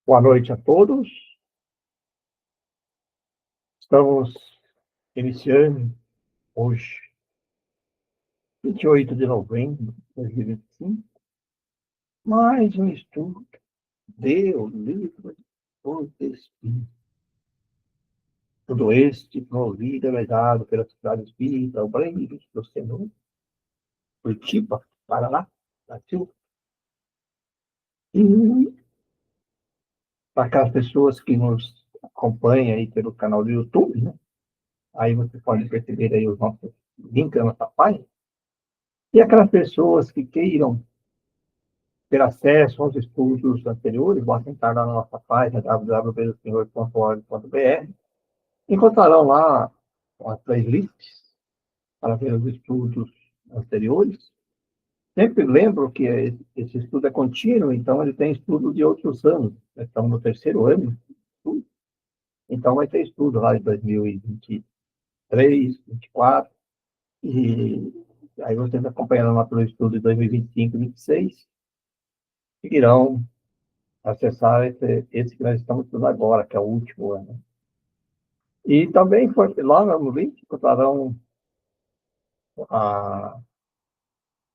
Boa noite a todos. Estamos iniciando hoje, 28 de novembro de 2025, mais um estudo do livro dos Espíritos. Tudo este promovido e legado pela Sociedade Espírita Obreiros do Senhor, Curitiba, Paraná, Brasil. E para aquelas pessoas que nos acompanham aí pelo canal do YouTube, né? Aí você pode perceber aí os nossos links da nossa página. E aquelas pessoas que queiram ter acesso aos estudos anteriores, basta entrar na nossa página www.senhor.org.br. Encontrarão lá as playlists para ver os estudos anteriores. Sempre lembro que esse estudo é contínuo, então ele tem estudo de outros anos. Estamos no terceiro ano, então vai ter estudo lá em 2023, 2024, e aí vocês acompanhando lá pelo estudo de 2025 e 2026, seguirão acessar esse que nós estamos estudando agora, que é o último ano. E também foi lá no link encontrarão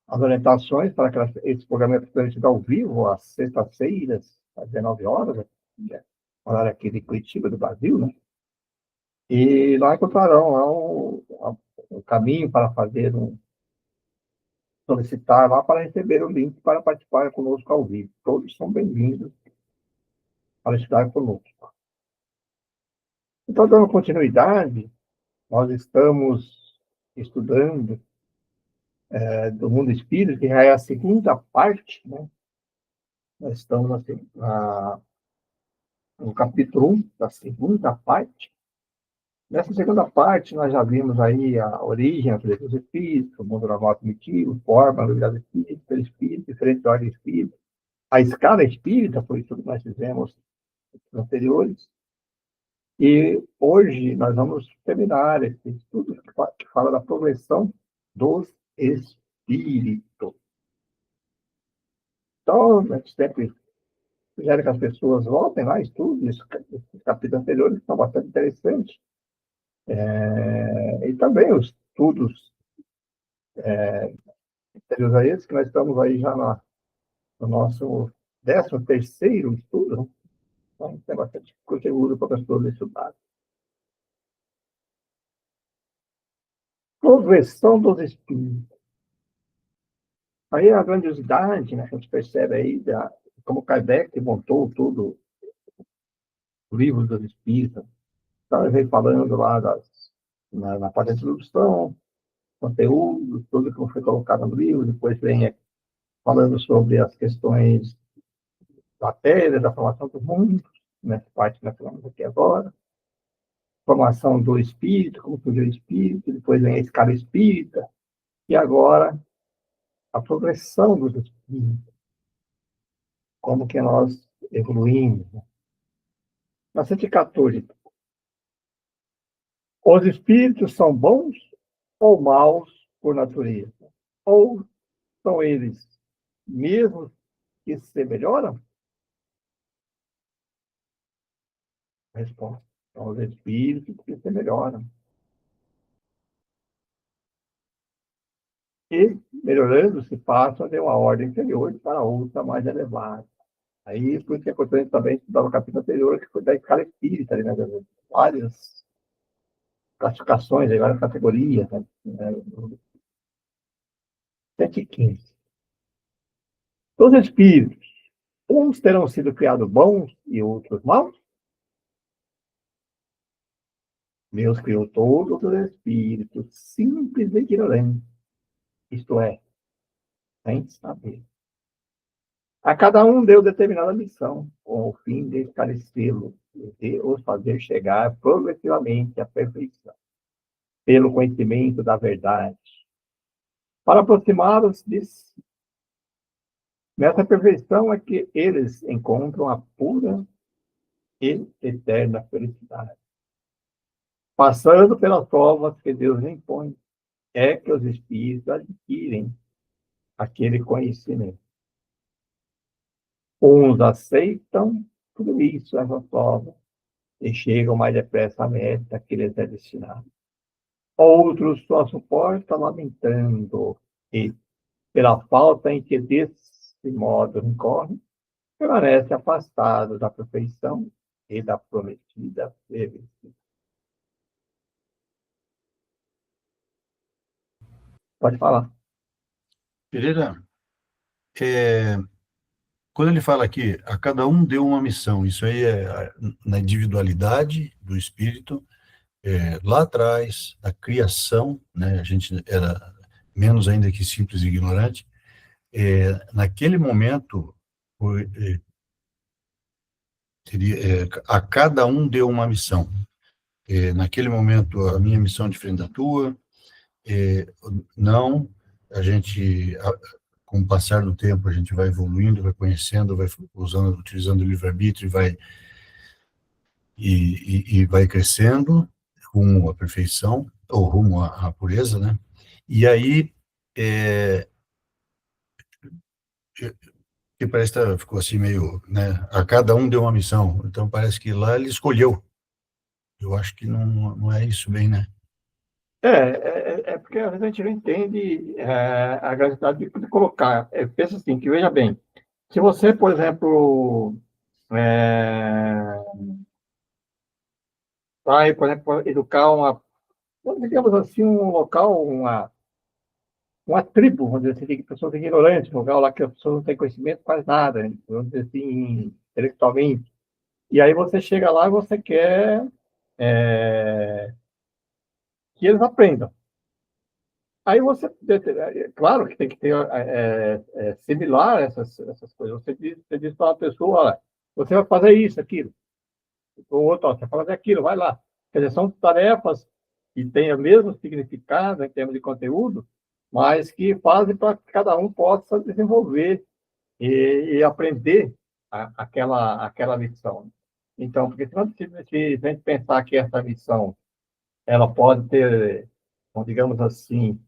as orientações para que esse programa é transmitido ao vivo, às sextas-feiras, às 19 horas, horário aqui de Curitiba, do Brasil, né? E lá encontrarão lá um caminho para fazer solicitar lá para receber o link para participar conosco ao vivo. Todos são bem-vindos para estar conosco. Então, dando continuidade, nós estamos estudando do mundo espírita, que já é a segunda parte, né? Nós estamos assim, no capítulo 1 da segunda parte. Nessa segunda parte, nós já vimos aí a origem, a dos espíritos, o mundo normal primitivo, forma, a realidade espírita, perispírito, diferentes ordens espíritas, a escala espírita, foi isso que nós fizemos nos anteriores. E hoje nós vamos terminar esse estudo que fala da progressão dos espíritos. Então, a gente sempre sugere que as pessoas voltem lá, estudem esses capítulos anteriores, que são bastante interessantes. E também os estudos anteriores a esses, que nós estamos aí já no nosso 13º estudo, né? Então, tem bastante conteúdo para as pessoas estudarem. Progressão dos espíritos. Aí a grandiosidade, né, que a gente percebe aí, como Kardec montou tudo, o livro dos espíritos. Então, ele vem falando lá na parte da introdução, conteúdo, tudo que foi colocado no livro, depois vem falando sobre as questões da matéria, da formação do mundo, nessa parte que nós falamos aqui agora, formação do espírito, como surgiu o espírito, depois vem a escala espírita, e agora a progressão dos espíritos, como que nós evoluímos. Na 114, os espíritos são bons ou maus por natureza? Ou são eles mesmos que se melhoram? Resposta: são os espíritos que se melhoram. E, melhorando, se passam de uma ordem inferior para outra mais elevada. Aí, por isso que é importante também estudar o capítulo anterior, que foi da escala espírita, né? Várias classificações, várias categorias. Né? 115. Os espíritos, uns terão sido criados bons e outros maus? Deus criou todos os espíritos simples e ignorantes, isto é, sem saber. A cada um deu determinada missão, com o fim de esclarecê-lo e de os fazer chegar progressivamente à perfeição, pelo conhecimento da verdade, para aproximá-los de si. Nessa perfeição é que eles encontram a pura e eterna felicidade. Passando pelas provas que Deus impõe, é que os espíritos adquirem aquele conhecimento. Uns aceitam tudo isso, essa prova, e chegam mais depressa à meta que lhes é destinada. Outros só suportam lamentando, e, pela falta em que desse modo incorre, permanece afastado da perfeição e da prometida felicidade. Pode falar. Pereira, é, quando ele fala aqui, a cada um deu uma missão, isso aí é na individualidade do espírito, lá atrás, a criação, né, a gente era menos ainda que simples e ignorante, naquele momento, a cada um deu uma missão. Naquele momento, a minha missão é diferente da tua, não, a gente, com o passar do tempo, a gente vai evoluindo, vai conhecendo, vai utilizando o livre-arbítrio, e vai crescendo rumo à perfeição, ou rumo à pureza, né? E aí, que parece que ficou assim meio, né? A cada um deu uma missão, então parece que lá ele escolheu. Eu acho que não é isso bem, né? É porque às vezes a gente não entende a gravidade de colocar. Pensa assim, que veja bem, se você, por exemplo, é, vai, por exemplo, educar digamos assim, um local, uma tribo, vamos dizer assim, que pessoas ignorantes, um lugar lá que a pessoa não tem conhecimento, faz nada, né? Vamos dizer assim, intelectualmente. E aí você chega lá e você quer que eles aprendam. Aí você, claro que tem que ter similar essas coisas. Você diz para uma pessoa, olha, você vai fazer isso, aquilo. O outro, ó, você vai fazer aquilo, vai lá. Quer dizer, são tarefas que têm o mesmo significado em termos de conteúdo, mas que fazem para que cada um possa desenvolver e aprender aquela missão. Então, porque se a gente pensar que essa missão ela pode ter, digamos assim,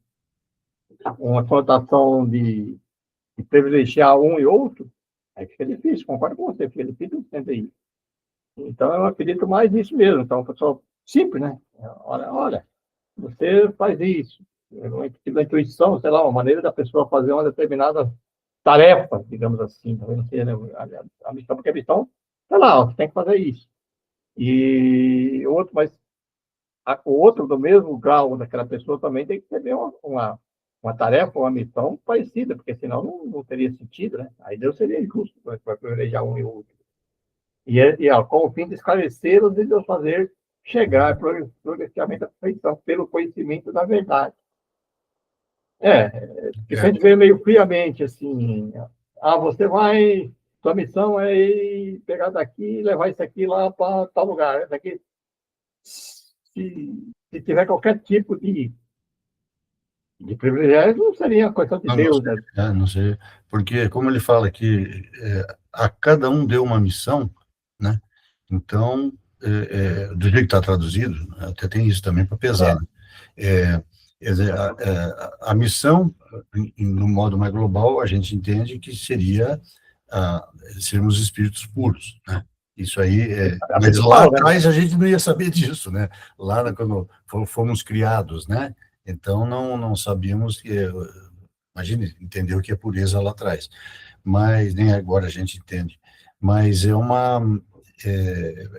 uma conotação de privilegiar um e outro, aí fica difícil, concordo com você, fica difícil entender isso. Então, eu acredito mais nisso mesmo. Então, pessoal, simples, né? Olha, você faz isso. Uma intuição, sei lá, uma maneira da pessoa fazer uma determinada tarefa, digamos assim, talvez não seja, né, a missão, porque a missão, sei lá, você tem que fazer isso. E outro, mas o outro do mesmo grau daquela pessoa também tem que ter uma tarefa, uma missão parecida, porque senão não teria sentido, né? Aí Deus seria injusto para privilegiar um e outro. Com o fim de esclarecer-los e de os fazer chegar progressivamente à perfeição pelo conhecimento da verdade. Porque se a gente vê meio friamente, assim, você vai, sua missão é ir pegar daqui e levar isso aqui lá para tal lugar. Isso aqui, se tiver qualquer tipo de privilégio, não seria coisa de Não, não Deus, sei, né? não sei, porque como ele fala que a cada um deu uma missão, né? Então, do jeito que está traduzido, até tem isso também para pesar, É, né? Quer dizer, a missão, no modo mais global, a gente entende que seria sermos espíritos puros, né? Isso aí, a mas lá principal, né? atrás a gente não ia saber disso, né? Lá quando fomos criados, né? Então não sabíamos que, imagine, entender o que é pureza lá atrás, mas nem agora a gente entende. Mas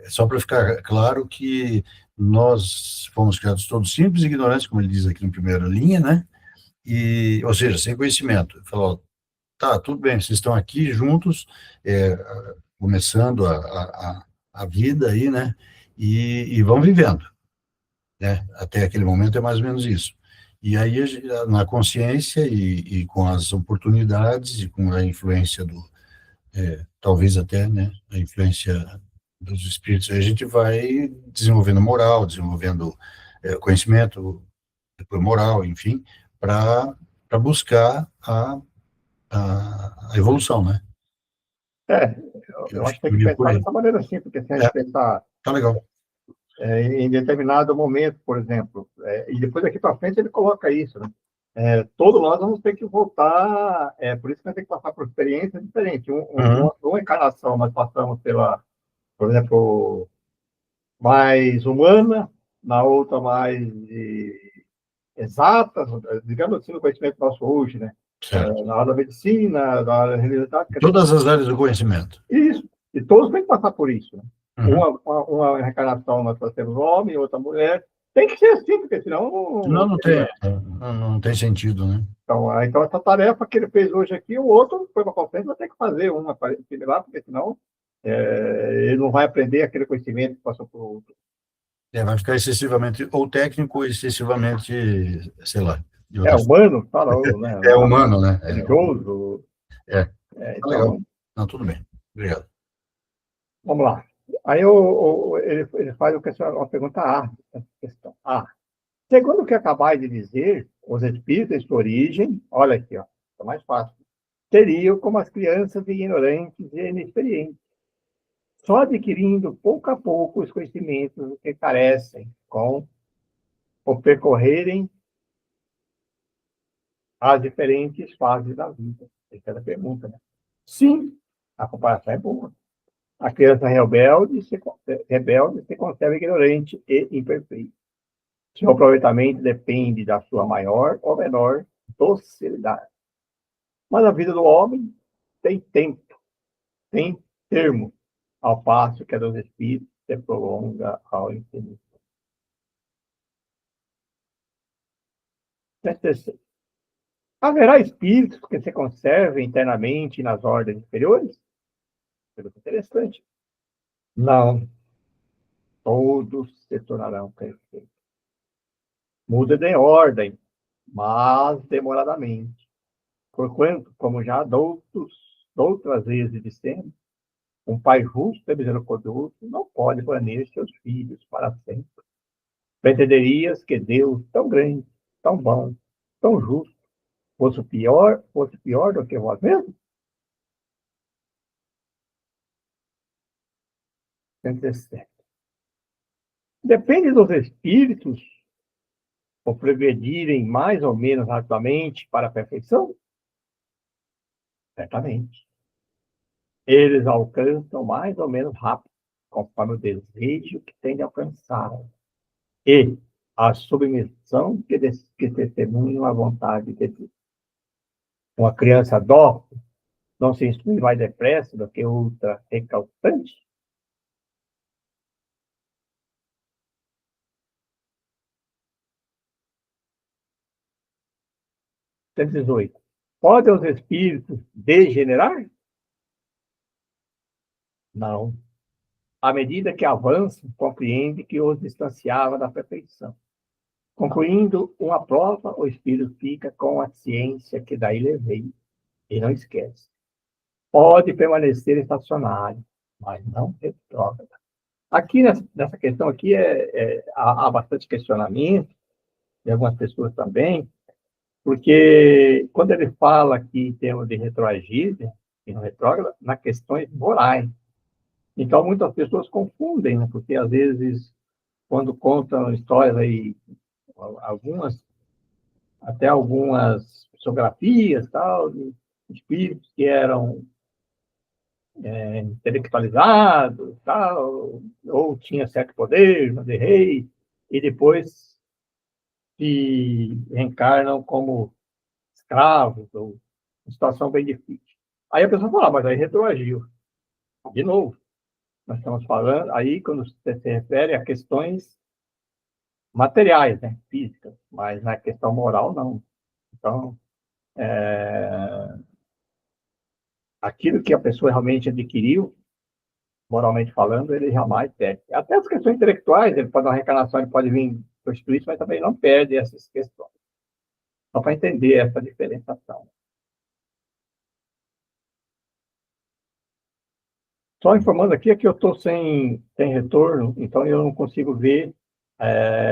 só para ficar claro que nós fomos criados todos simples e ignorantes, como ele diz aqui na primeira linha, né? Ou seja, sem conhecimento. Falou, tá, tudo bem, vocês estão aqui juntos, começando a vida aí, né? E vão vivendo, né? Até aquele momento é mais ou menos isso. E aí, na consciência e com as oportunidades e com a influência talvez até, né, a influência dos espíritos, a gente vai desenvolvendo moral, desenvolvendo conhecimento, depois moral, enfim, para buscar a evolução, né? É, Eu eu acho acho que que tem que meio por pensar aí. dessa maneira assim, porque se a É, gente pensar tá legal. em determinado momento, por exemplo, e depois daqui para frente ele coloca isso, né? Todos nós vamos ter que voltar, por isso que nós temos que passar por experiências diferentes. Uhum. Uma encarnação nós passamos por exemplo, mais humana, na outra mais exata, digamos assim, no conhecimento nosso hoje, né? Certo. Na área da medicina, na área da realidade. Todas as áreas do conhecimento. Isso. E todos têm que passar por isso. Né? Uhum. Uma reencarnação nós temos homem, outra mulher. Tem que ser assim, porque senão Senão não não tem, teria. não tem sentido, né? Então, essa tarefa que ele fez hoje aqui, o outro foi para frente, vai ter que fazer uma similar, porque senão ele não vai aprender aquele conhecimento que passou por outro. Vai ficar excessivamente, ou técnico, ou excessivamente, sei lá, de É outras. humano, fala, né? É humano, né? Religioso. É. Tá legal. Então, Não, tudo bem. Obrigado. vamos lá. Aí ele faz uma pergunta A, essa questão. A. Segundo o que acabais de dizer, os espíritos de sua origem, olha aqui, ó, é mais fácil, seriam como as crianças ignorantes e inexperientes, só adquirindo pouco a pouco os conhecimentos que carecem com o percorrerem as diferentes fases da vida. Essa é a pergunta, né? Sim, a comparação é boa. A criança rebelde se conserva ignorante e imperfeita. Seu aproveitamento depende da sua maior ou menor docilidade. Mas a vida do homem tem tempo, tem termo, ao passo que a dos espíritos se prolonga ao infinito. Terceiro, haverá espíritos que se conservem internamente nas ordens inferiores? Pergunta interessante. Não, todos se tornarão perfeitos. Muda de ordem, mas demoradamente. Porquanto, como já outras vezes dissemos, um pai justo e misericordioso não pode banir seus filhos para sempre. Pretenderias que Deus, tão grande, tão bom, tão justo, fosse pior do que vós mesmos? 117. Depende dos espíritos ou progredirem mais ou menos rapidamente para a perfeição? Certamente. Eles alcançam mais ou menos rápido, conforme o desejo que têm de alcançar. E a submissão que testemunham a vontade de Deus. Uma criança dócil não se instrui mais depressa do que outra recalcante? 118. Podem os espíritos degenerar? Não. À medida que avançam, compreende que os distanciava da perfeição. Concluindo uma prova, o espírito fica com a ciência que daí levei e não esquece. Pode permanecer estacionário, mas não retrógrado. Aqui, nessa questão aqui, há bastante questionamento, de algumas pessoas também, porque quando ele fala aqui em termos de retroagir, e não retrógrado, nas questões morais. Então, muitas pessoas confundem, né? Porque, às vezes, quando contam histórias aí, até algumas psicografias, tal, de espíritos que eram intelectualizados, tal, ou tinha certo poder, de rei, e depois se reencarnam como escravos, ou uma situação bem difícil. Aí a pessoa fala, mas aí retroagiu. De novo, nós estamos falando, aí quando você se refere a questões materiais, né, físicas, mas na questão moral, não. Então, aquilo que a pessoa realmente adquiriu, moralmente falando, ele jamais perde. Até as questões intelectuais, ele pode dar uma reencarnação, ele pode vir prostituir, mas também não perde essas questões. Só para entender essa diferenciação. Só informando aqui é que eu estou sem retorno, então eu não consigo ver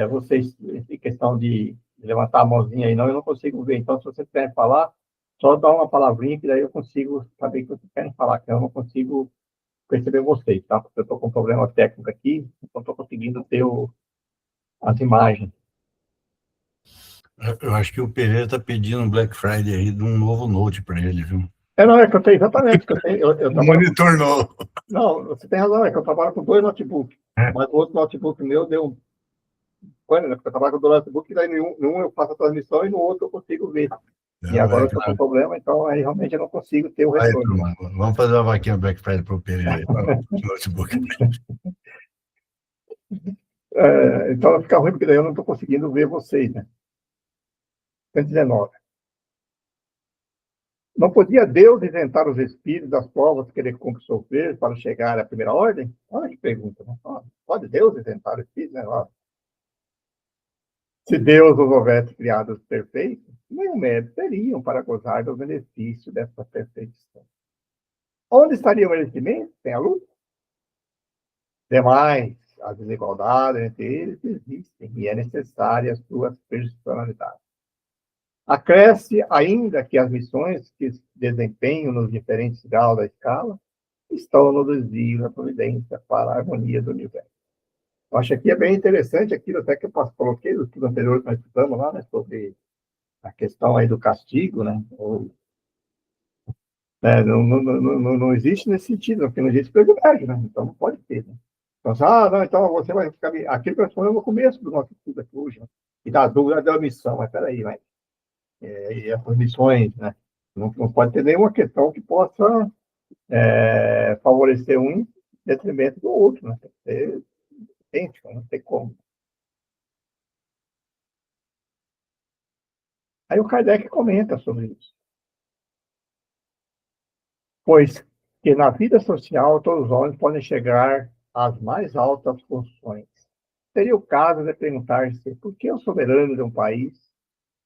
vocês, em questão de levantar a mãozinha aí, não, eu não consigo ver. Então, se vocês querem falar, só dá uma palavrinha que daí eu consigo saber o que vocês querem falar, que eu não consigo perceber vocês, tá? Porque eu estou com um problema técnico aqui, não estou conseguindo ter as imagens. Eu acho que o Pereira está pedindo um Black Friday aí de um novo Note para ele, viu? Não, é que eu tenho exatamente, que eu tenho, eu Um monitor novo. Não, você tem razão, é que eu trabalho com 2 notebooks, mas o outro notebook meu deu um pane, né? Porque eu trabalho com 2 notebooks, e daí num eu faço a transmissão e no outro eu consigo ver. E Não, agora eu estou com problema, então aí realmente eu não consigo ter o Aí, retorno. turma, vamos fazer uma vaquinha Black Friday para o Pereira aí, para o notebook. Então fica ruim, porque daí eu não estou conseguindo ver vocês, né? 119. Não podia Deus isentar os espíritos das provas que ele cumpre sofrer para chegar à primeira ordem? Olha que pergunta, né? Pode Deus isentar os espíritos, né? Se Deus os houvesse criados perfeitos, nenhum mérito teriam para gozar do benefício dessa perfeição. Onde estaria o merecimento? Sem a luz? Demais, as desigualdades entre eles existem e é necessária as suas personalidades. Acresce ainda que as missões que desempenham nos diferentes graus da escala estão no desvio da providência para a harmonia do universo. Eu acho que é bem interessante aquilo até que eu coloquei no estudo anterior que nós estudamos lá, né, sobre a questão aí do castigo, né? Não existe nesse sentido, porque não existe privilégio, né? Então não pode ter, né? Então, não, então você vai ficar. Aquilo que nós falamos no começo do nosso estudo aqui hoje, né? E da dúvida da missão, mas peraí, mas e essas missões, né? Não pode ter nenhuma questão que possa favorecer um em detrimento do outro, né? Tem que ser idêntico, não tem como. Aí o Kardec comenta sobre isso. Pois que na vida social todos os homens podem chegar às mais altas funções. Seria o caso de perguntar-se por que o soberano de um país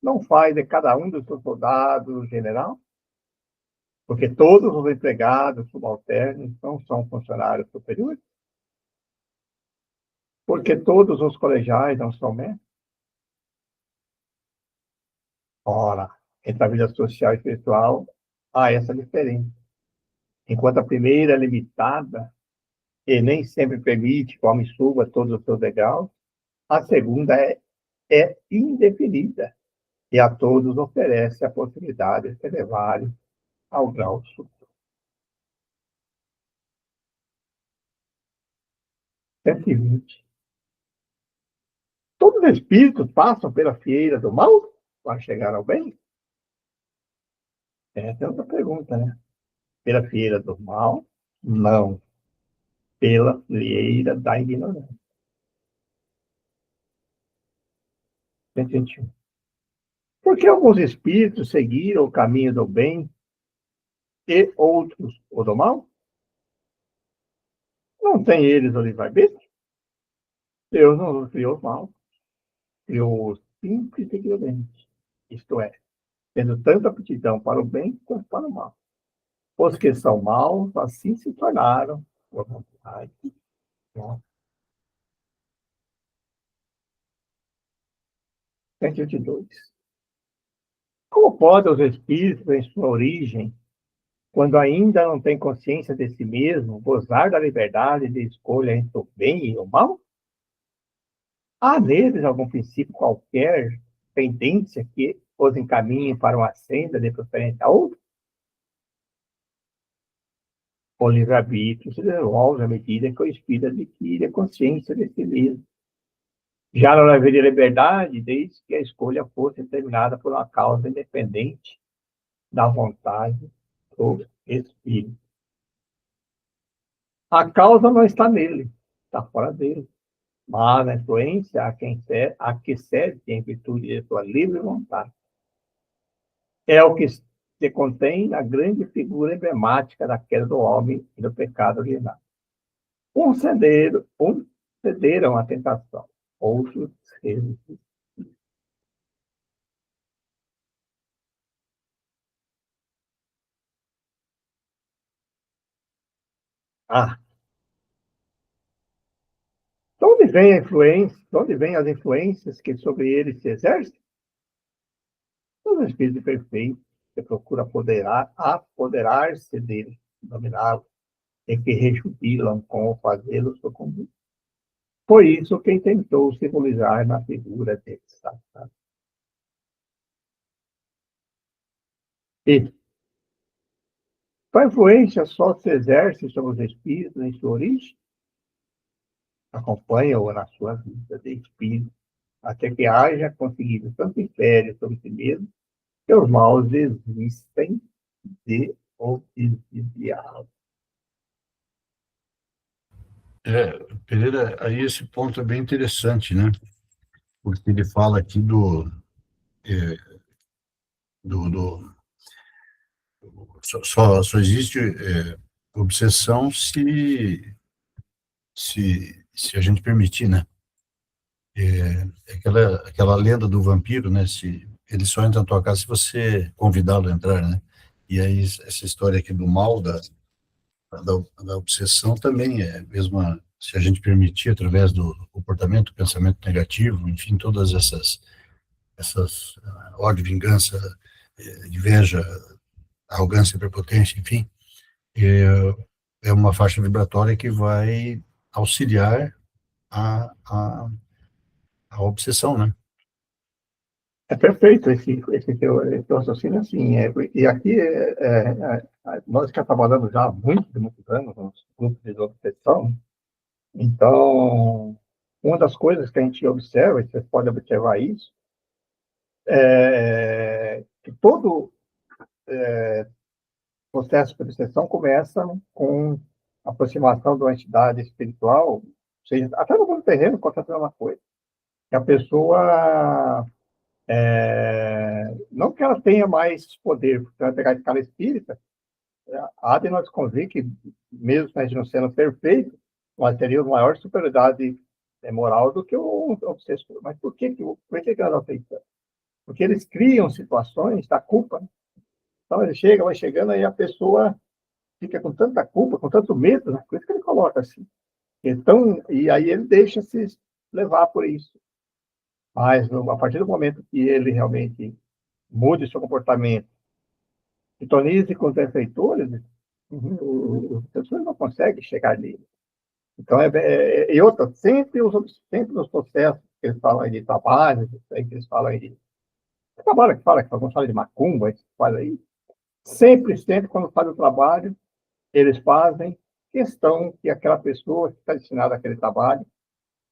não faz de cada um dos seus soldados general? Porque todos os empregados subalternos não são funcionários superiores? Porque todos os colegiais não são mestres? Ora, entre a vida social e espiritual há essa diferença. Enquanto a primeira é limitada e nem sempre permite que o homem suba todos os seus degraus, a segunda é indefinida e a todos oferece a possibilidade de se elevarem ao grau superior. 120. Todos os espíritos passam pela fieira do mal para chegar ao bem? Essa é outra pergunta, né? Pela fieira do mal? Não. Pela fieira da ignorância. 121. Por que alguns espíritos seguiram o caminho do bem e outros o do mal? Não tem eles o livre-arbítrio? Deus não criou o mal, criou o simples e ignorante. Isto é, tendo tanta aptidão para o bem quanto para o mal. Os que são maus, assim se tornaram, por vontade. 122. Como podem os espíritos, em sua origem, quando ainda não têm consciência de si mesmo, gozar da liberdade de escolha entre o bem e o mal? Há neles algum princípio qualquer, tendência que os encaminhe para uma senda de preferência a outra? O livre-arbítrio se desenvolve à medida que o espírito adquire a consciência de si mesmo. Já não haveria liberdade desde que a escolha fosse determinada por uma causa independente da vontade do espírito. A causa não está nele, está fora dele. Mas a influência a que cede em virtude de sua livre vontade. É o que se contém na grande figura emblemática da queda do homem e do pecado original. Uns cederam à tentação, outros resistiram. Ah, de onde vem a influência? De onde vêm as influências que sobre ele se exercem? Os espíritos perfeitos que procuram apoderar-se dele, dominá-lo, e que rejubilam com o fazê-lo sucumbir. Foi isso que tentou simbolizar na figura de Satanás. E Sua influência só se exerce sobre os espíritos em sua origem? Acompanha-o na sua vida de espírito, até que haja conseguido tanto império sobre si mesmo, que os maus existem de o desviá-lo. Pereira, aí esse ponto é bem interessante, né? Porque ele fala aqui é, do só existe obsessão se a gente permitir, né? Aquela lenda do vampiro, né? Se ele só entra na tua casa se você convidá-lo a entrar, né? E aí essa história aqui do mal da obsessão também é mesmo se a gente permitir através do comportamento, pensamento negativo, enfim, todas essas ódio, vingança, inveja, arrogância, prepotência, enfim, é uma faixa vibratória que vai auxiliar a, a, a obsessão, né? É perfeito esse raciocínio, assim. E aqui, nós que trabalhamos já há muitos anos nos grupos de obsessão, então, uma das coisas que a gente observa, e vocês podem observar isso, é que todo processo de obsessão começa com a aproximação de uma entidade espiritual, ou seja, até no mundo terreno acontece a mesma coisa. Que a pessoa, não que ela tenha mais poder, porque ela vai pegar de cara espírita, há de nós convir que, mesmo a gente não sendo perfeito, nós teríamos maior superioridade moral do que o obsessor. Mas por que ela não aceita? Porque eles criam situações da culpa. Então, ele chega, vai chegando, aí a pessoa fica com tanta culpa, com tanto medo, né? Por isso que ele coloca assim. Então, e aí ele deixa se levar por isso. Mas, a partir do momento que ele realmente mude seu comportamento, sintonize com os benfeitores, os pessoas não conseguem chegar nele. Então, e outra, sempre os processos que eles falam aí de trabalho, que eles falam aí de trabalho que alguns falam de macumba, que faz aí, sempre, quando faz o trabalho, eles fazem questão que aquela pessoa que está destinada àquele trabalho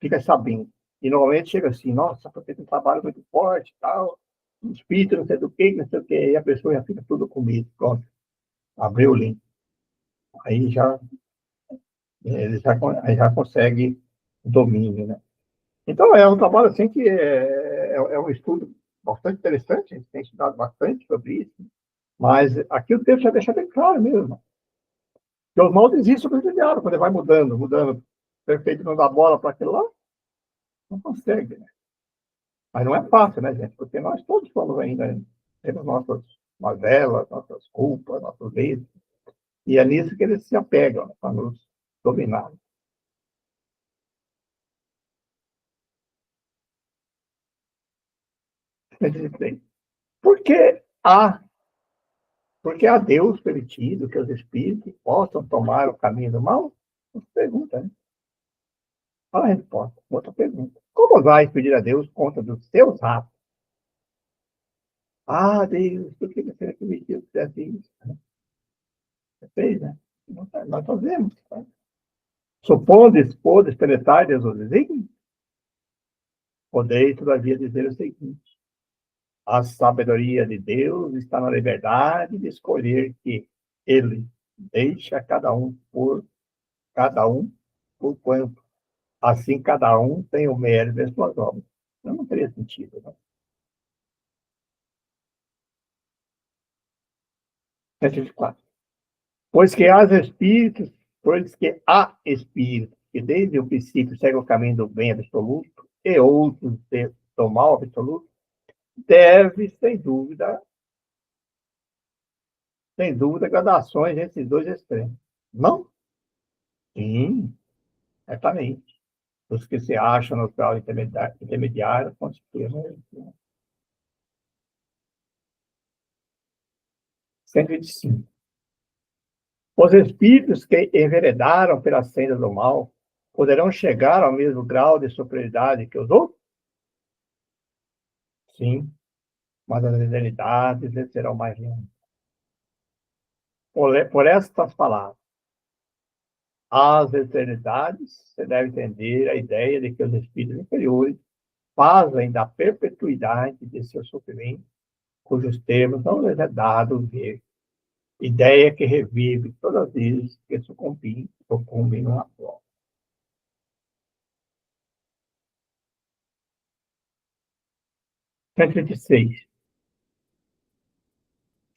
fica sabendo. E normalmente chega assim, nossa, porque tem um trabalho muito forte, tal, espírito, não sei do que, não sei o que, e a pessoa já fica tudo comigo, pronto, abriu o link. Aí já, aí já consegue domínio, né? Então, é um trabalho assim que é um estudo bastante interessante, a gente tem estudado bastante sobre isso, mas aqui o texto já deixa bem claro mesmo, que os mal existem sobre o intermediário, quando ele vai mudando, perfeito não dá bola para aquilo lá, não consegue, né? Mas não é fácil, né, gente? Porque nós todos somos ainda, temos nossas mazelas, nossas culpas, nossos erros, e é nisso que eles se apegam, né, para nos dominar. Por que há, por que há Deus permitido que os espíritos possam tomar o caminho do mal? Outra pergunta, né? Olha a resposta. Outra pergunta. Como vai pedir a Deus conta dos seus atos? Ah, Deus, por que você permitiu que fizesse isso? Você fez, né? Nós fazemos. Tá? Podes penetrar os desígnios? Podeis, todavia, dizer o seguinte: a sabedoria de Deus está na liberdade de escolher que Ele deixa cada um por quanto. Assim, cada um tem o mérito das suas obras. Então, não teria sentido, né? 124. Pois que há espíritos, pois que há espíritos que desde o princípio seguem o caminho do bem absoluto e outros do mal absoluto, deve, sem dúvida, gradações entre esses dois extremos. Não? Sim, certamente. Os que se acham no grau intermediário, com certeza. 125. Os espíritos que enveredaram pela senda do mal poderão chegar ao mesmo grau de superioridade que os outros? Sim, mas as eternidades serão mais longas. Por estas palavras, as eternidades, você deve entender a ideia de que os espíritos inferiores fazem da perpetuidade de seu sofrimento, cujos termos não lhes é dado ver, ideia que revive todas as vezes que sucumbem numa prova. Cento e 126.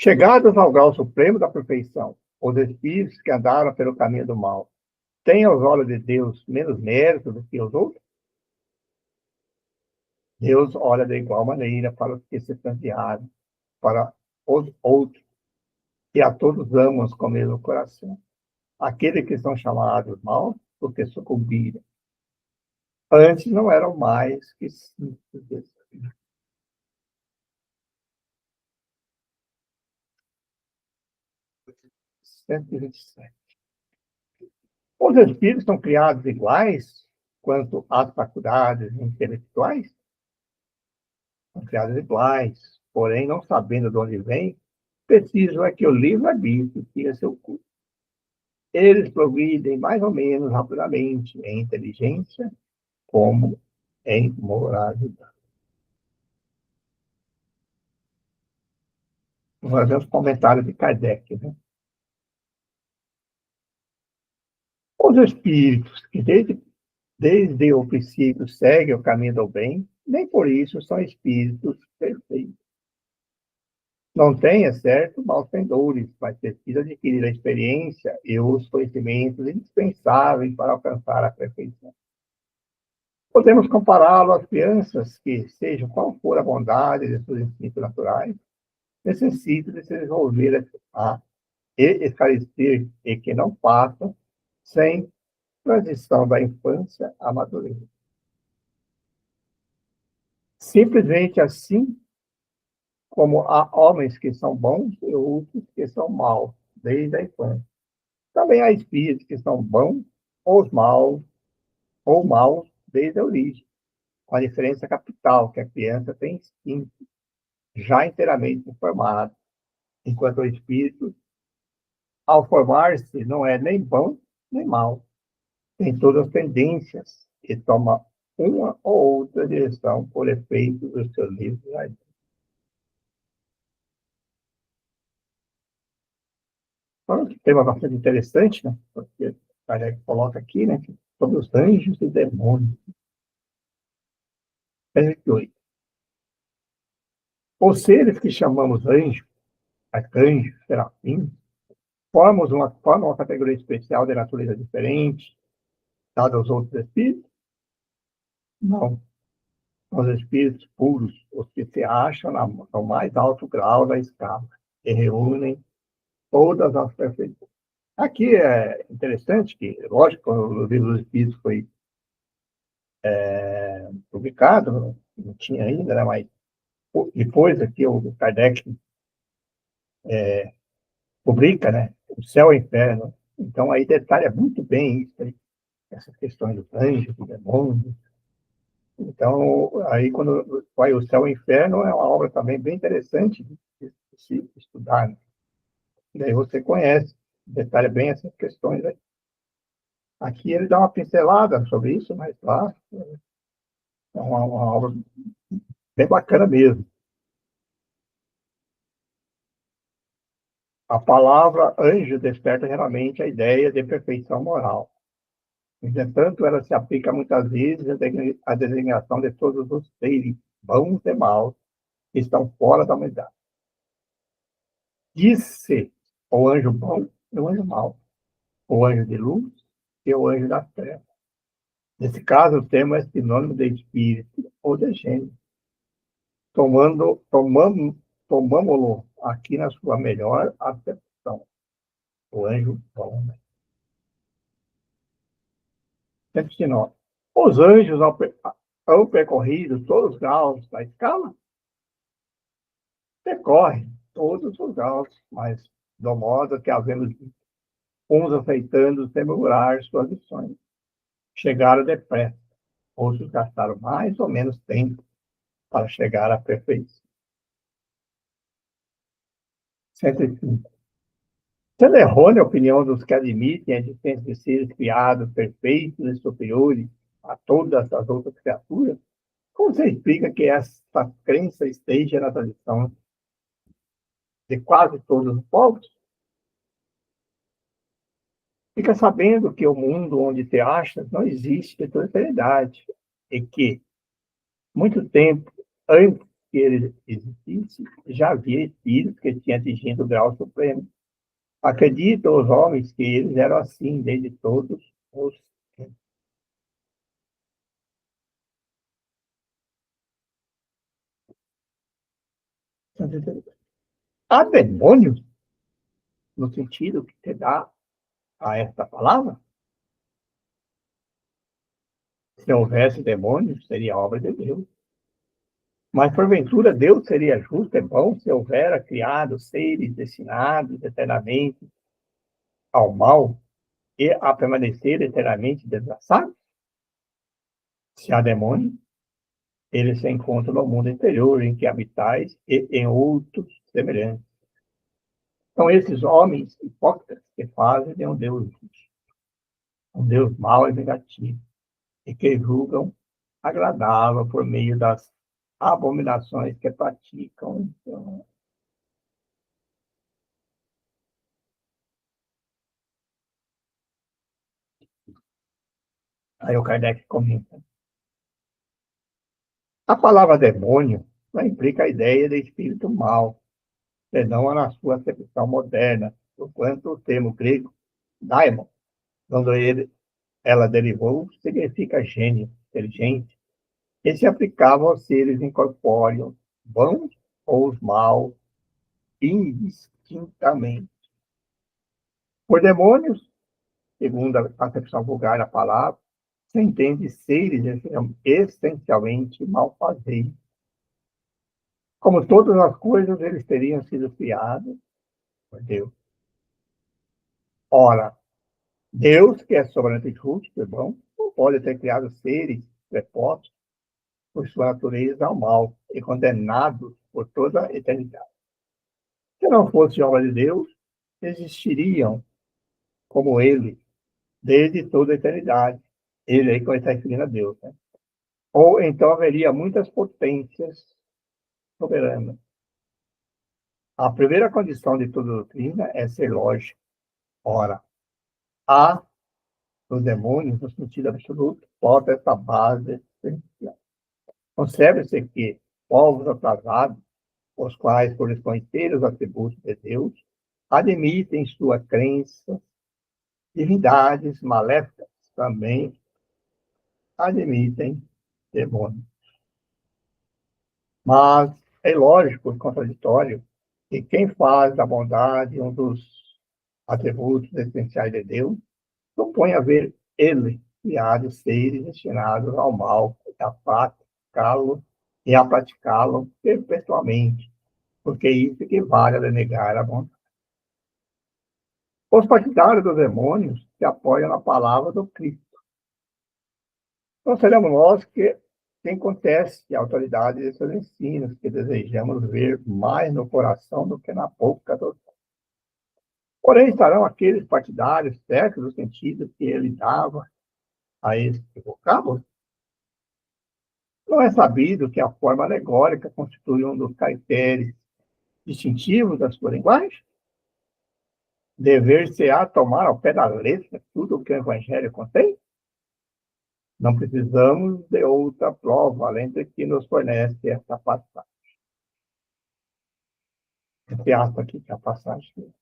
Chegados ao grau supremo da perfeição, os espíritos que andaram pelo caminho do mal, têm aos olhos de Deus menos mérito do que os outros? Deus olha de igual maneira para os que se santiaram, para os outros, e a todos amamos com o mesmo coração. Aqueles que são chamados maus, porque sucumbiram. Antes não eram mais que simples. 127. Os espíritos são criados iguais quanto às faculdades intelectuais? São criados iguais, porém, não sabendo de onde vem, preciso é que o livre-arbítrio siga seu curso. Eles progridem mais ou menos rapidamente em inteligência, como em moralidade. Vamos fazer os comentários de Kardec, né? Os espíritos que desde o princípio seguem o caminho do bem, nem por isso são espíritos perfeitos. Não têm, é certo, maus pendores, mas precisam adquirir a experiência e os conhecimentos indispensáveis para alcançar a perfeição. Podemos compará-lo às crianças que, seja qual for a bondade de seus instintos naturais, necessitam de se desenvolver e esclarecer e que não passam sem transição da infância à madureza. Simplesmente assim como há homens que são bons e outros que são maus, desde a infância. Também há espíritos que são bons ou maus desde a origem, com a diferença capital, que a criança tem instinto já inteiramente formado, enquanto o espírito, ao formar-se, não é nem bom nem mau, tem todas as tendências e toma uma ou outra direção por efeito dos seus livros. Então, um tema bastante interessante, né? Porque Kardec coloca aqui, né, sobre os anjos e demônios. 38. Os seres que chamamos anjos, arcanjos, serafins, formam uma categoria especial de natureza diferente, dada aos outros espíritos? Não. São os espíritos puros, os que se acham no mais alto grau da escala, e reúnem todas as perfeições. Aqui é interessante que, lógico, quando o livro dos Espíritos foi publicado, não tinha ainda, né, mas depois aqui o Kardec publica, né, o céu e o inferno. Então aí detalha muito bem isso aí, essas questões dos anjos, do demônio. Então, aí quando vai o céu e o inferno, é uma obra também bem interessante de se estudar, né? E aí você conhece, detalha bem essas questões aí. Aqui ele dá uma pincelada sobre isso, mas lá é uma obra bem bacana mesmo. A palavra anjo desperta geralmente a ideia de perfeição moral. Entretanto, ela se aplica muitas vezes à designação de todos os seres, bons e maus, que estão fora da humanidade. Diz-se o anjo bom e o anjo mau, o anjo de luz e o anjo da terra. Nesse caso, o termo é sinônimo de espírito ou de gênero. Tomamos-lo aqui na sua melhor acepção, o anjo bom. 109. Os anjos ao percorrido todos os graus da escala? Percorrem todos os graus, mas do modo que havemos uns aceitando demorar suas lições. Chegaram depressa, outros gastaram mais ou menos tempo para chegar à perfeição. 105. Sendo errônea a opinião dos que admitem a existência de seres criados perfeitos e superiores a todas as outras criaturas, como você explica que essa crença esteja na tradição de quase todos os povos? Fica sabendo que o mundo onde te achas não existe de toda eternidade e que, muito tempo antes que ele existisse, já havia espíritos que tinham atingido o grau supremo. Acreditam os homens que eles eram assim desde todos os tempos. Há demônios no sentido que se dá a esta palavra? Se houvesse demônios, seria obra de Deus. Mas, porventura, Deus seria justo e bom se houvera criado seres destinados eternamente ao mal e a permanecer eternamente desgraçados? Se há demônios, eles se encontram no mundo interior em que habitais e em outros semelhantes. São esses homens hipócritas que fazem de um Deus justo, um Deus mau e vingativo, e que julgam agradável por meio das abominações que praticam. Então, aí o Kardec comenta. A palavra demônio não implica a ideia de espírito mau, senão na sua acepção moderna, enquanto o termo grego, daimon, quando ela derivou, significa gênio, inteligente, e se aplicava aos seres incorpóreos, bons ou os maus, indistintamente. Por demônios, segundo a acepção vulgar da palavra, se entende seres essencialmente malfazeiros. Como todas as coisas, eles teriam sido criados por Deus. Ora, Deus, que é soberano justo e bom, não pode ter criado seres prepostos por sua natureza ao mal e condenados por toda a eternidade. Se não fosse obra de Deus, existiriam como ele desde toda a eternidade. Ele aí que está referindo a Deus, né? Ou então haveria muitas potências soberanas. A primeira condição de toda doutrina é ser lógica. Ora, há nos demônios, no sentido absoluto, falta essa base essencial. Observe-se que povos atrasados, os quais, por desconhecer os atributos de Deus, admitem sua crença, divindades maléficas também admitem demônios. Mas é lógico e contraditório que quem faz da bondade um dos atributos essenciais de Deus supõe haver ele criado seres destinados ao mal e a praticá-lo perpetuamente, porque isso equivale a negar a bondade. Os partidários dos demônios se apoiam na palavra do Cristo. Não seremos nós quem conteste a autoridade de seus ensinos, que desejamos ver mais no coração do que na boca dos. Porém, estarão aqueles partidários certos do sentido que ele dava a este vocábulo? Não é sabido que a forma alegórica constitui um dos caracteres distintivos da sua linguagem? Dever-se-á tomar ao pé da letra tudo o que o Evangelho contém? Não precisamos de outra prova, além de que nos fornece essa passagem. Esse ato aqui, que é a passagem.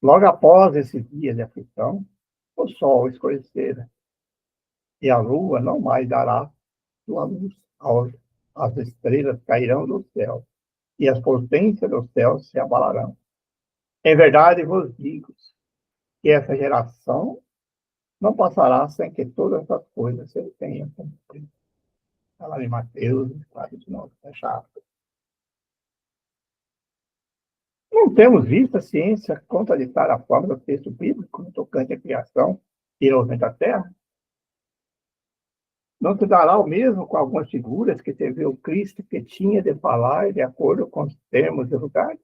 Logo após esse dia de aflição, o sol escurecera, e a lua não mais dará sua luz. As estrelas cairão do céu, e as potências do céu se abalarão. Em verdade vos digo que essa geração não passará sem que todas essas coisas se tenham cumprido. Está lá em Mateus, 4:9, fechado. Não temos visto a ciência contraditar a forma do texto bíblico no tocante à criação e ao da terra? Não se dará o mesmo com algumas figuras que teve o Cristo que tinha de falar de acordo com os termos divulgados?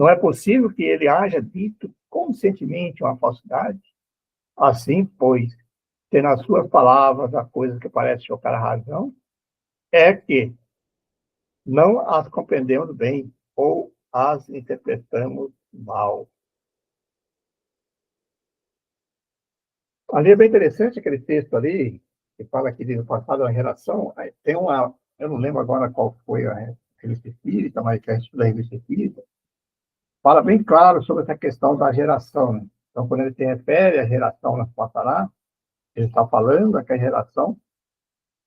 Não é possível que ele haja dito conscientemente uma falsidade? Assim, pois, ter nas suas palavras a coisa que parece chocar a razão, é que não as compreendemos bem ou as interpretamos mal. Ali é bem interessante aquele texto ali, que fala que no passado da geração, tem uma, eu não lembro agora qual foi a revista espírita, mas que a gente da revista espírita, fala bem claro sobre essa questão da geração. Né? Então, quando ele se refere à geração na passará, ele está falando daquela geração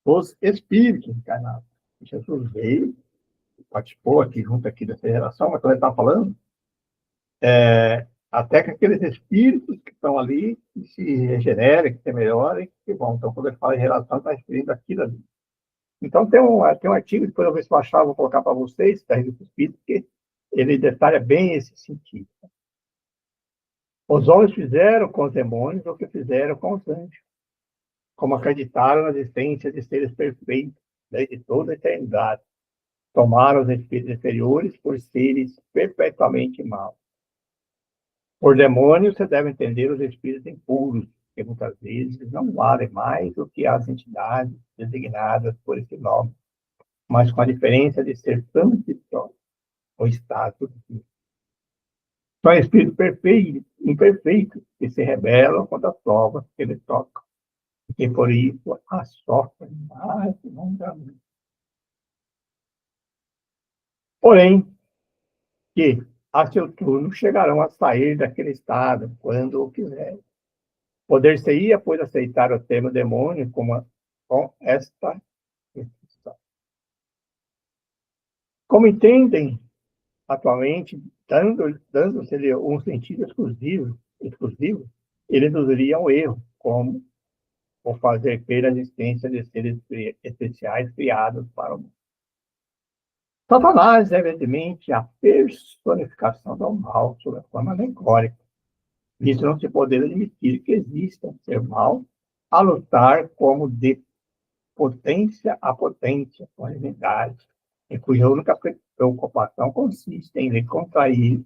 dos espíritos encarnados. Jesus veio, participou aqui junto aqui dessa geração, mas quando ele está falando, até que aqueles espíritos que estão ali que se regenerem, que se melhorem, que vão. Então, quando ele fala em geração, está referindo aquilo ali. Então, tem um artigo, depois eu vou ver se eu achar, vou colocar para vocês, da Revista Espírita, que ele detalha bem esse sentido. Os homens fizeram com os demônios o que fizeram com os anjos, como acreditaram na existência de seres perfeitos desde toda a eternidade. Tomaram os espíritos inferiores por seres perpetuamente maus. Por demônios, você deve entender os espíritos impuros, que muitas vezes não valem mais do que as entidades designadas por esse nome, mas com a diferença de ser transitório, o estado de vida. São espíritos imperfeitos que se rebelam contra as provas que eles tocam, e que por isso a sofrem mais longamente. Porém, que a seu turno chegarão a sair daquele estado quando o quiserem. Poder-se-ia, pois, aceitar o termo demônio com esta descrição. Como entendem atualmente, dando-se-lhe um sentido exclusivo, ele induziria ao erro, como o fazer crer a existência de seres especiais criados para o mundo. Satanás é, evidentemente, a personificação do mal sob a forma alegórica. Isso não se pode admitir que exista um ser mal a lutar como de potência a potência com a divindade, em cuja única preocupação consiste em lhe contrair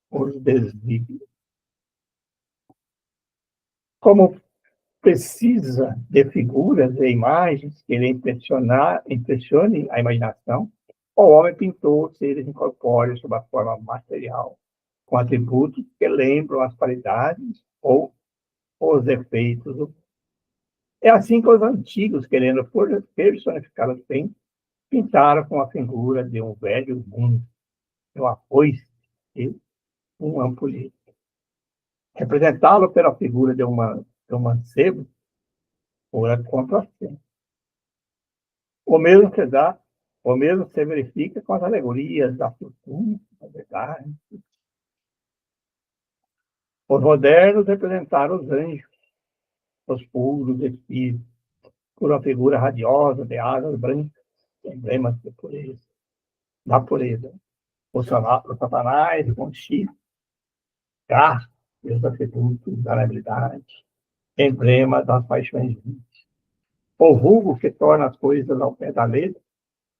os desígnios. Como precisa de figuras e imagens que lhe impressionem a imaginação, o homem pintou seres incorpóreos sob a forma material, com atributos que lembram as qualidades ou os efeitos. É assim que os antigos, querendo personificar o tempo, pintaram com a figura de um velho mundo, de uma foice e um ampulhete. Representá-lo pela figura de um mancebo fora contrassenso. O mesmo se verifica com as alegorias da fortuna, da verdade. Os modernos representaram os anjos, os puros espíritos, por uma figura radiosa de asas brancas, emblemas de pureza, da pureza. O Satanás com chifre, garras, e os atributos da nobilidade, emblema das paixões vivas. O vulgo que torna as coisas ao pé da letra,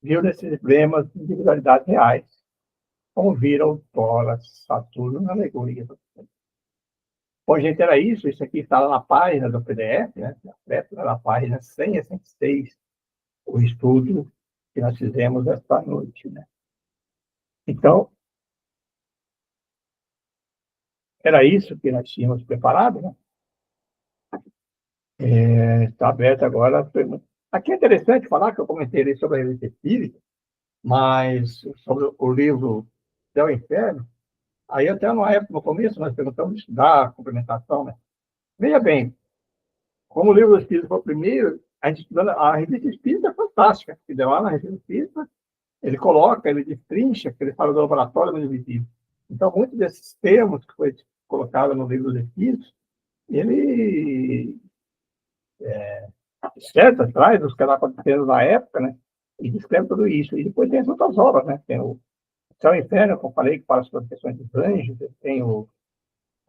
viu nesses emblemas individualidades reais, como viram o Thoras, Saturno na alegoria do tempo. Bom, gente, era isso. Isso aqui está lá na página do PDF, né? Na página 100 a 106, o estudo que nós fizemos esta noite, né? Então, era isso que nós tínhamos preparado, né? Está aberto agora as perguntas. Aqui é interessante falar que eu comentei sobre a revista espírita, mas sobre o livro Céu e Inferno, aí até numa época, no começo, nós perguntamos de estudar a complementação, né? Veja bem, como o livro do Espírito foi o primeiro, a gente estudando, a revista espírita é fantástica, que deu lá na revista espírita, ele coloca, ele destrincha, ele fala do laboratório do invisível. Então, muitos desses termos que foi colocado no livro dos Espíritos, ele certo, atrás dos que estavam acontecendo na época, né? E descreve tudo isso. E depois tem as outras obras, né? Tem o Céu e Inferno, como eu falei, que fala sobre as questões dos anjos, tem o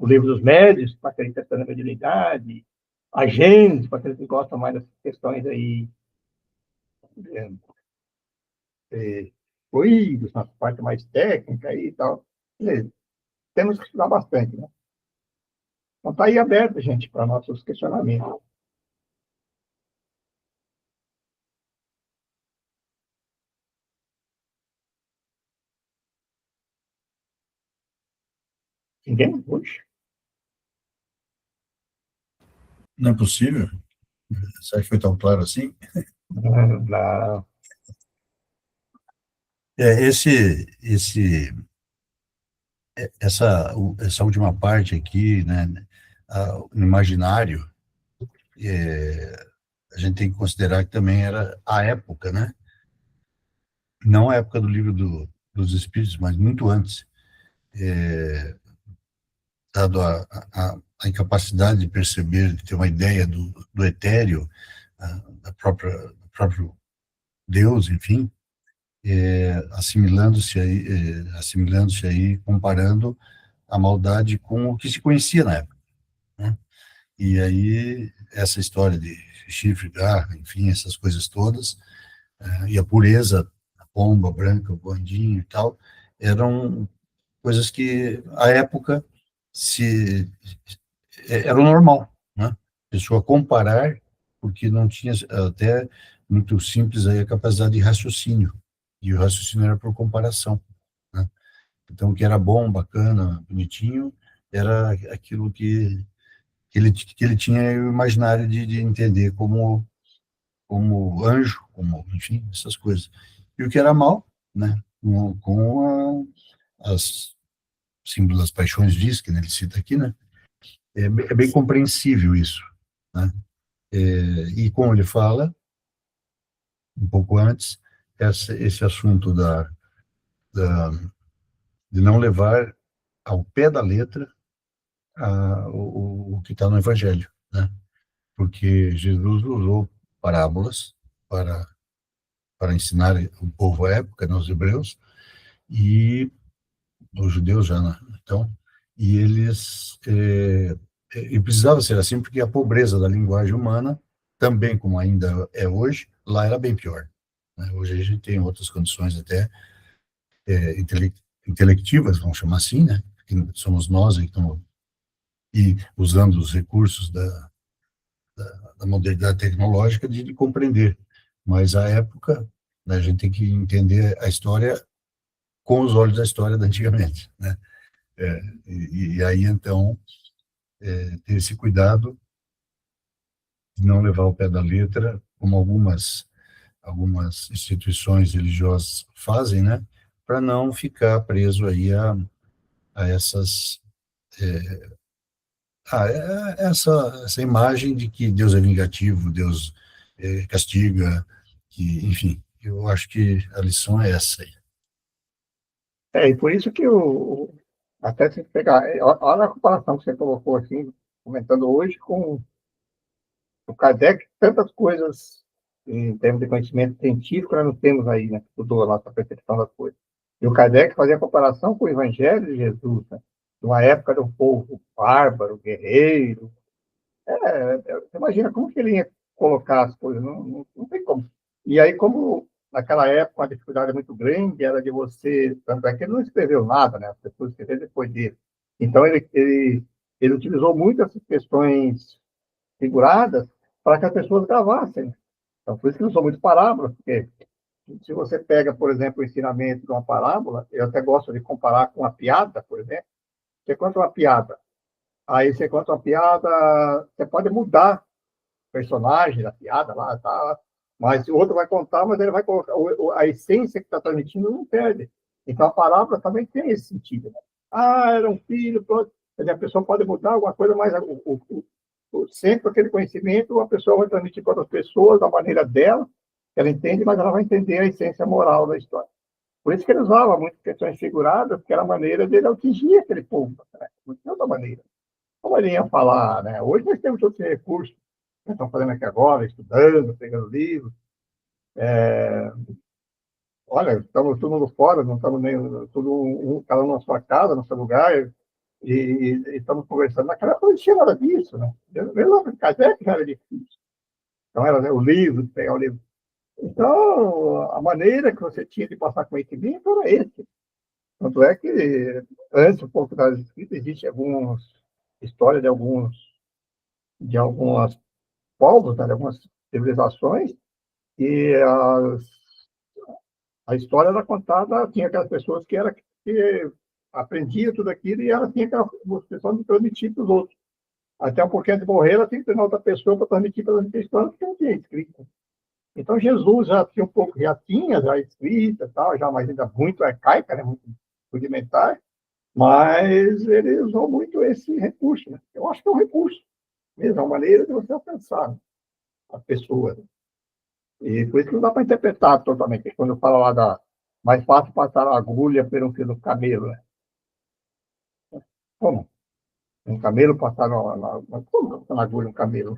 Livro dos Médios, para aqueles que estão na mediunidade, a Gênesis, para aqueles que gostam mais dessas questões aí, fluidos, na parte mais técnica e tal. Beleza. Temos que estudar bastante, né? Então está aí aberto, gente, para nossos questionamentos. Ninguém? Puxa. Não é possível? Será que foi tão claro assim? Não. Essa última parte aqui, né, o imaginário, a gente tem que considerar que também era a época, né? Não a época do livro dos Espíritos, mas muito antes, dado a incapacidade de perceber, de ter uma ideia do etéreo, do próprio Deus, enfim, assimilando-se aí, comparando a maldade com o que se conhecia na época, né? E aí, essa história de chifre, garra, enfim, essas coisas todas, e a pureza, a pomba branca, o bandinho e tal, eram coisas que, à época, se era o normal, né? A pessoa comparar, porque não tinha até muito simples aí a capacidade de raciocínio, e o raciocínio era por comparação, né? Então, o que era bom, bacana, bonitinho, era aquilo que ele tinha o imaginário de entender como anjo, como, enfim, essas coisas. E o que era mal, né, com as símbolos das paixões diz, que né, ele cita aqui, né, é bem compreensível isso, né, e como ele fala, um pouco antes, esse assunto de não levar ao pé da letra o que está no Evangelho, né, porque Jesus usou parábolas para ensinar o povo à época, né, os hebreus, e os judeus já, né? Então, e eles, e precisava ser assim, porque a pobreza da linguagem humana, também como ainda é hoje, lá era bem pior, né? Hoje a gente tem outras condições até intelectivas, vamos chamar assim, né? Que somos nós, então, e usando os recursos da modernidade tecnológica de compreender. Mas a época, né, a gente tem que entender a história com os olhos da história da antigamente, né? E aí, então, ter esse cuidado de não levar ao pé da letra, como algumas instituições religiosas fazem, né? Para não ficar preso aí a essas essa imagem de que Deus é vingativo, Deus castiga, que, enfim, eu acho que a lição é essa aí. E por isso que até se pegar, olha a comparação que você colocou assim, comentando hoje com o Kardec, tantas coisas em termos de conhecimento científico nós não temos aí, né? Estudou a nossa percepção das coisas. E o Kardec fazia a comparação com o Evangelho de Jesus, né? De uma época de um povo bárbaro, guerreiro. Você imagina como que ele ia colocar as coisas, não tem como. E aí, como naquela época a dificuldade muito grande era de você, tanto é que ele não escreveu nada, né? As pessoas escreveram depois dele. Então, ele utilizou muito essas questões figuradas para que as pessoas gravassem. Então, por isso que não são muito parábolas, porque se você pega, por exemplo, o ensinamento de uma parábola, eu até gosto de comparar com uma piada, por exemplo. Você conta uma piada, aí você conta uma piada, você pode mudar o personagem da piada lá, tá? Mas o outro vai contar, mas ele vai colocar a essência que está transmitindo não perde. Então a parábola também tem esse sentido. Né? Era um filho, pronto. A pessoa pode mudar alguma coisa, mas sempre aquele conhecimento a pessoa vai transmitir para outras pessoas da maneira dela, ela entende, mas ela vai entender a essência moral da história. Por isso que ele usava muitas questões figuradas, porque era a maneira dele atingir aquele povo. Né? Não tinha outra maneira. Como ele ia falar, né? Hoje nós temos todos esses recursos que nós estamos fazendo aqui agora, estudando, pegando livros. Olha, estamos todo mundo fora, não estamos nem cada um na sua casa, no seu lugar, e estamos conversando. Naquela época não tinha nada disso, né? Mesmo a Kardec já era difícil. Então, era, né, o livro, pegar o livro. Então, a maneira que você tinha de passar conhecimento era esse. Tanto é que, antes um pouco das escritas, existe algumas histórias de algumas povos, né, de algumas civilizações, e a história era contada, tinha aquelas pessoas que aprendiam tudo aquilo e ela tinha aquela questão de transmitir para os outros. Até um pouquinho de morrer, ela tem que treinar outra pessoa para transmitir para a história, porque não tinha escrita. Então, Jesus já tinha um pouco, já escrita, tal, já mais ainda muito arcaica, né, muito rudimentar, mas ele usou muito esse recurso. Né? Eu acho que é um recurso, mesmo, é uma maneira de você alcançar, né, a pessoa. Né? E por isso que não dá para interpretar totalmente. Quando eu falo lá mais fácil passar a agulha pelo fio do camelo. Né? Como? Um camelo passar como passar na agulha um camelo?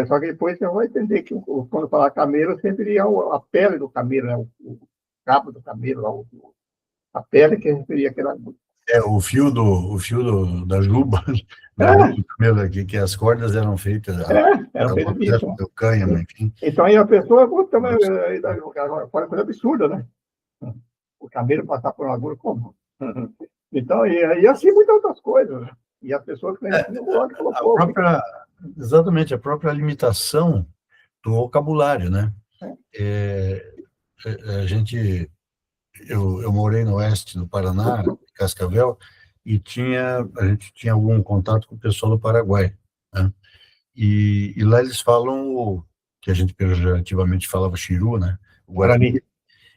Só que depois você vai entender que quando falar camelo, sempre é a pele do camelo, né? O cabo do camelo, a pele que referia aquela agulha. Da juba, da juba do camelo aqui, que as cordas eram feitas, Era feito disso. Do cânhamo, enfim. Então aí a pessoa, agora, coisa absurda, né? O camelo passar por uma agulha como? Então, e assim muitas outras coisas. Né? E as pessoas que exatamente, a própria limitação do vocabulário, né? Eu morei no oeste do Paraná, em Cascavel, e a gente tinha algum contato com o pessoal do Paraguai, né? E lá eles falam o que a gente pejorativamente falava Chiru, né? O Guarani.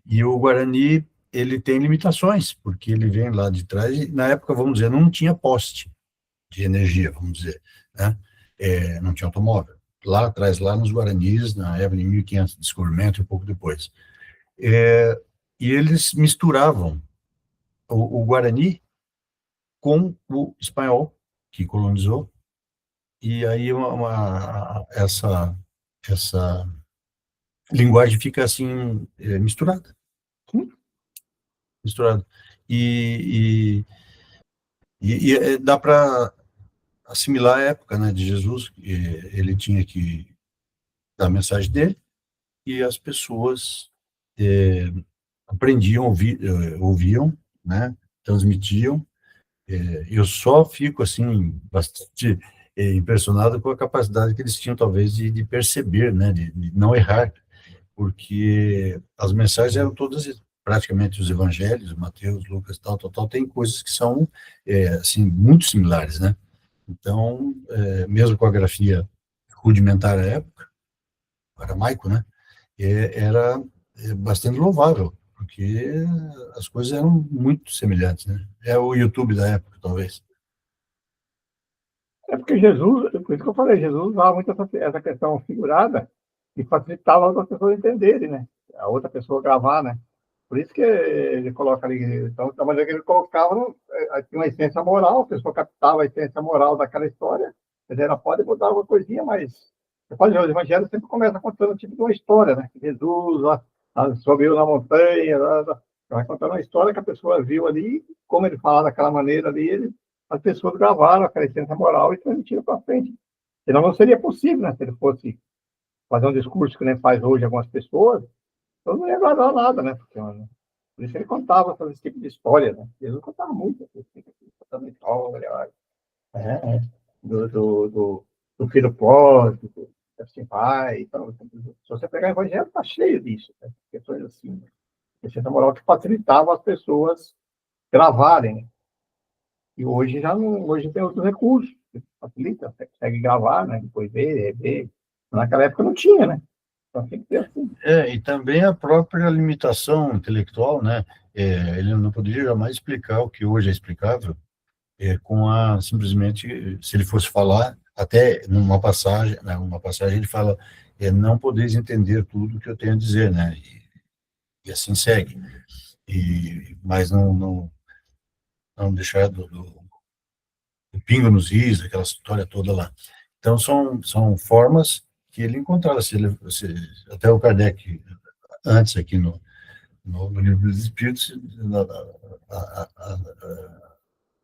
E o Guarani, ele tem limitações, porque ele vem lá de trás, e na época, vamos dizer, não tinha poste de energia, vamos dizer, né? Não tinha automóvel. Lá atrás, lá nos Guaranis, na época de 1500, descobrimento, um pouco depois. E eles misturavam o Guarani com o espanhol, que colonizou, e aí essa linguagem fica assim, misturada. Misturada. E dá para assimilar a época, né, de Jesus. Ele tinha que dar a mensagem dele, e as pessoas aprendiam, ouviam, né, transmitiam. Eu só fico, assim, bastante impressionado com a capacidade que eles tinham, talvez, de perceber, né, de não errar, porque as mensagens eram todas, praticamente, os evangelhos, Mateus, Lucas, tal, tem coisas que são, assim, muito similares, né? Então, mesmo com a grafia rudimentar à época, aramaico, né, era bastante louvável, porque as coisas eram muito semelhantes, né? É o YouTube da época, talvez. É porque Jesus, por isso que eu falei, Jesus usava muito essa questão figurada e facilitava as outras pessoas entenderem, né? A outra pessoa gravar, né? Por isso que ele coloca ali, então, da maneira que ele colocava, tinha uma essência moral, a pessoa captava a essência moral daquela história, mas ela pode mudar alguma coisinha, mas pode ver, os evangelhos sempre começam contando tipo de uma história, né? Jesus subiu na montanha, vai contando uma história que a pessoa viu ali, como ele fala daquela maneira ali, as pessoas gravaram aquela essência moral e transmitiram para frente. Senão não seria possível, né? Se ele fosse fazer um discurso que nem faz hoje algumas pessoas, então não ia guardar nada, né? Porque, por isso ele contava esse tipo de história, né? Jesus contava muito, contando história, do filho pródigo, assim vai. Então, se você pegar o evangelho, está cheio disso, né? Questões assim, né? Essa moral que facilitava as pessoas gravarem, né? E hoje já não, hoje tem outros recursos, que facilita, você consegue gravar, né? Depois ver, rever. Naquela época não tinha, né? Então tem que ter assim. E também a própria limitação intelectual, né? Ele não poderia jamais explicar o que hoje é explicável, simplesmente, se ele fosse falar, até numa passagem, né, ele fala, não podeis entender tudo que eu tenho a dizer, né? E assim segue. Mas não deixar do pingo nos is, aquela história toda lá. Então, são formas que ele encontrava. Até o Kardec, antes aqui no Livro dos Espíritos,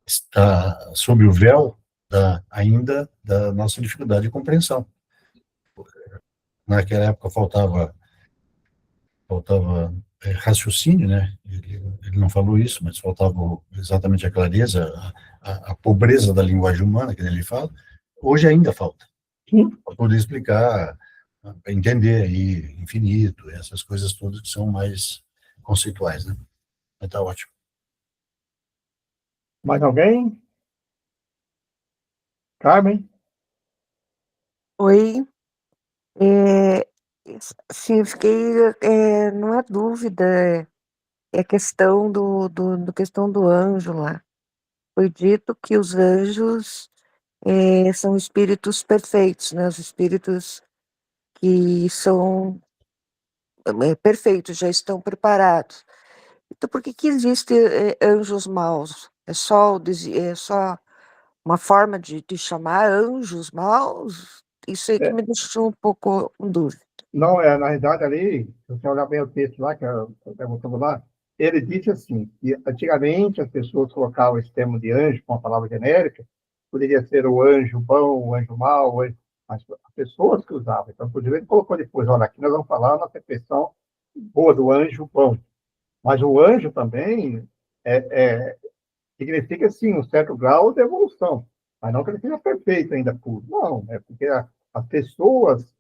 está sob o véu ainda da nossa dificuldade de compreensão. Naquela época faltava raciocínio, né? Ele não falou isso, mas faltava exatamente a clareza, a pobreza da linguagem humana que ele fala. Hoje ainda falta, Sim. para poder explicar, para entender aí infinito, essas coisas todas que são mais conceituais, né? Mas tá ótimo. Mais alguém? Carmen? Oi, é, sim, eu fiquei numa dúvida, é a questão do questão do anjo lá. Foi dito que os anjos são espíritos perfeitos, né? Os espíritos que são perfeitos, já estão preparados. Então, por que que existem anjos maus? É só uma forma de chamar anjos maus? Isso aí que É, me deixou um pouco com dúvida. não, na realidade, ali, se você olhar bem o texto lá, que eu perguntando lá, ele disse assim, que antigamente as pessoas colocavam esse termo de anjo com a palavra genérica, poderia ser o anjo bom, o anjo mau, mas as pessoas que usavam. Então, por exemplo, ele colocou depois, olha, aqui nós vamos falar na acepção boa do anjo bom. Mas o anjo também significa, sim, um certo grau de evolução. Mas não que ele seja perfeito ainda puro. Não, é porque as pessoas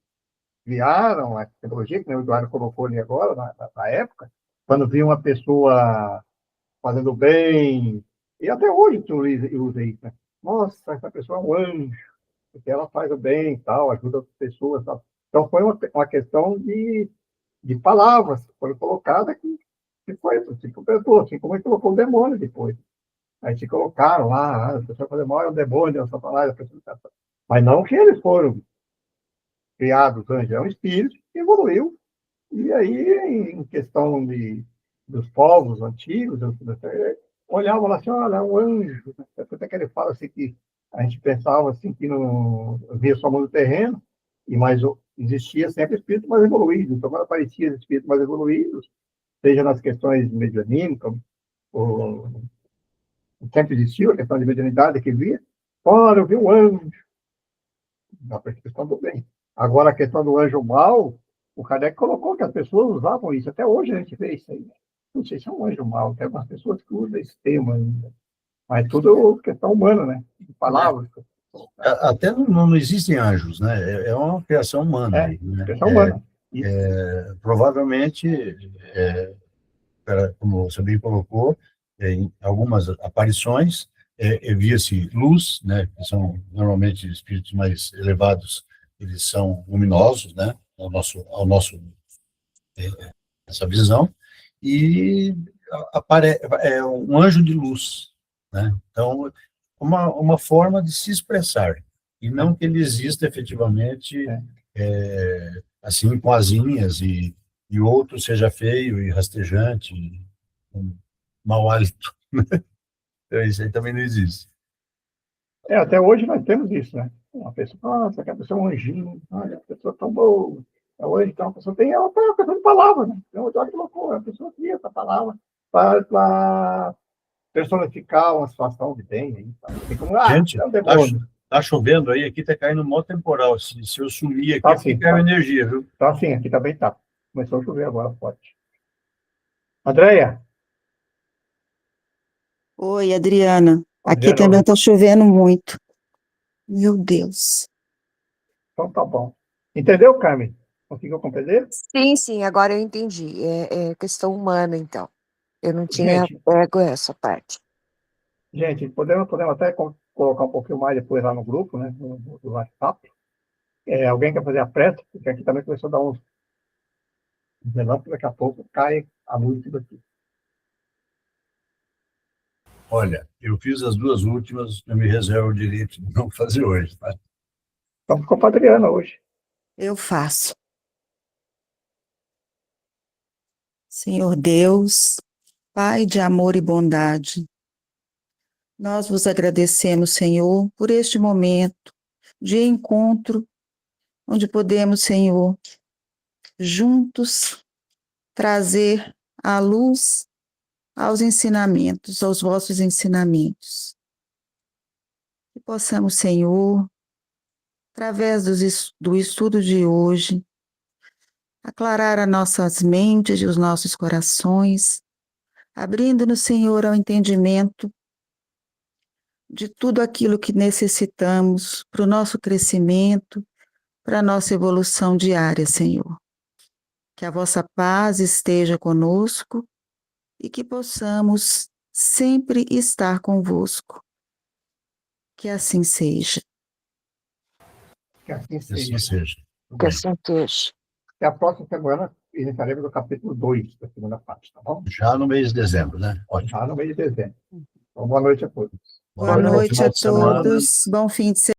criaram a tecnologia, que o Eduardo colocou ali agora, na época, quando viu uma pessoa fazendo bem, e até hoje tu usa isso, né? Nossa, essa pessoa é um anjo, porque ela faz o bem e tal, ajuda as pessoas e tal. Então, foi uma questão de palavras que foram colocadas que foi, se completou, assim como ele colocou o demônio depois. Aí se colocaram lá, a pessoa fazer mal é o demônio, essa palavra, mas não que eles foram criados anjos, é um espírito que evoluiu. E aí, em questão dos povos antigos, olhavam lá assim, olha, é um anjo. Até que ele fala assim que a gente pensava assim que não via só mundo terreno, mas existia sempre espírito mais evoluído. Então, quando aparecia espíritos mais evoluídos, seja nas questões medianímicas, ou, sempre existiu a questão de mediunidade que via, olha, eu vi um anjo, na percepção do bem. Agora, a questão do anjo mau, o Kardec colocou que as pessoas usavam isso. Até hoje a gente vê isso aí. Não sei se é um anjo mau, tem algumas pessoas que usam esse termo ainda. Mas tudo questão humana, né? De palavras. Até não existem anjos, né? É uma criação humana É, aí, né? questão humana. Isso. Provavelmente, como você bem colocou, em algumas aparições, via-se luz, né? Que são normalmente espíritos mais elevados, eles são luminosos, né? Ao nosso essa visão, e é um anjo de luz, né? Então, uma forma de se expressar, e não que ele exista efetivamente É. assim, com asinhas, e outro seja feio e rastejante, com mau hálito. Então, isso aí também não existe. Até hoje nós temos isso, né? Uma pessoa, nossa, aquela pessoa é um anjinho, olha, a pessoa é tão boa. Hoje, então, a pessoa tem ela uma questão de palavra, né? Então, o Jorge colocou, a pessoa cria essa palavra para personificar uma situação que tem aí. Tá? Tem como, Gente, é um demônio. tá chovendo aí, aqui tá caindo mó temporal. Se eu sumir aqui, Tá é porque assim, caiu tá. energia, viu? Tá assim, aqui também tá. Começou a chover agora, forte. Andréia? Oi, Adriana. Aqui Adriana, também está chovendo muito. Meu Deus. então tá bom. Entendeu, Carmen? Conseguiu compreender? Sim, sim, agora eu entendi. É questão humana, então. Eu não tinha Gente, pego essa parte. podemos até colocar um pouquinho mais depois lá no grupo, né? No WhatsApp. Alguém quer fazer a prece? Porque aqui também começou a dar uns relâmpagos, daqui a pouco cai a luz aqui. Olha, eu fiz as duas últimas, eu me reservo o direito de não fazer hoje, tá? Então ficou para a Adriana hoje. Eu faço. Senhor Deus, Pai de amor e bondade, nós vos agradecemos, Senhor, por este momento de encontro, onde podemos, Senhor, juntos trazer a luz aos ensinamentos, aos vossos ensinamentos. Que possamos, Senhor, através do estudo de hoje, aclarar as nossas mentes e os nossos corações, abrindo-nos, Senhor, ao entendimento de tudo aquilo que necessitamos para o nosso crescimento, para a nossa evolução diária, Senhor. Que a vossa paz esteja conosco e que possamos sempre estar convosco. Que assim seja. Que assim Que assim seja. seja. Tudo Que bem. assim seja. E a próxima semana iniciaremos o capítulo 2 da segunda parte, tá bom? Já no mês de dezembro, né? Ótimo. Já no mês de dezembro. Então, boa noite a todos. Boa noite final a de semana. todos. Bom fim de semana.